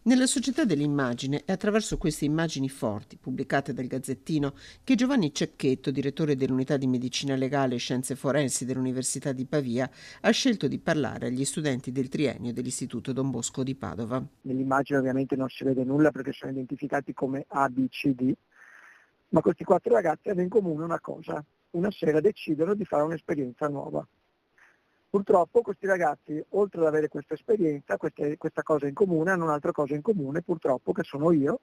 Nella società dell'immagine è attraverso queste immagini forti, pubblicate dal Gazzettino, che Giovanni Cecchetto, direttore dell'unità di medicina legale e scienze forensi dell'Università di Pavia, ha scelto di parlare agli studenti del triennio dell'Istituto Don Bosco di Padova. Nell'immagine ovviamente non si vede nulla perché sono identificati come A, B, C, D, ma questi 4 ragazzi hanno in comune una cosa: una sera decidono di fare un'esperienza nuova. Purtroppo questi ragazzi, oltre ad avere questa esperienza, questa cosa in comune, hanno un'altra cosa in comune, purtroppo, che sono io,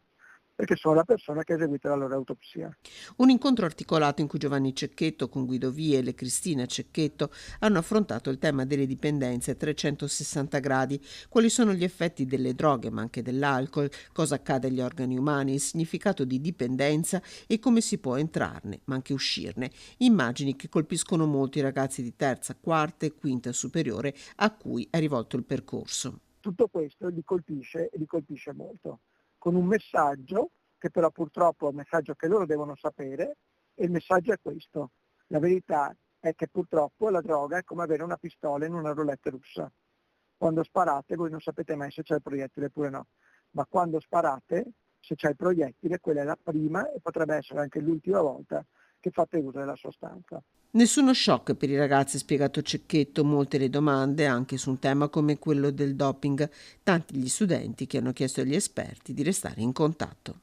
perché sono la persona che ha eseguito la loro autopsia. Un incontro articolato in cui Giovanni Cecchetto con Guido Viel e Cristina Cecchetto hanno affrontato il tema delle dipendenze a 360 gradi, quali sono gli effetti delle droghe ma anche dell'alcol, cosa accade agli organi umani, il significato di dipendenza e come si può entrarne ma anche uscirne. Immagini che colpiscono molto i ragazzi di terza, quarta e quinta superiore a cui è rivolto il percorso. Tutto questo li colpisce e li colpisce molto, con un messaggio che però purtroppo è un messaggio che loro devono sapere, e il messaggio è questo: la verità è che purtroppo la droga è come avere una pistola in una roulette russa. Quando sparate voi non sapete mai se c'è il proiettile oppure no, ma quando sparate, se c'è il proiettile, quella è la prima e potrebbe essere anche l'ultima volta che fate uso della sostanza. Nessuno shock per i ragazzi, ha spiegato Cecchetto, molte le domande anche su un tema come quello del doping, tanti gli studenti che hanno chiesto agli esperti di restare in contatto.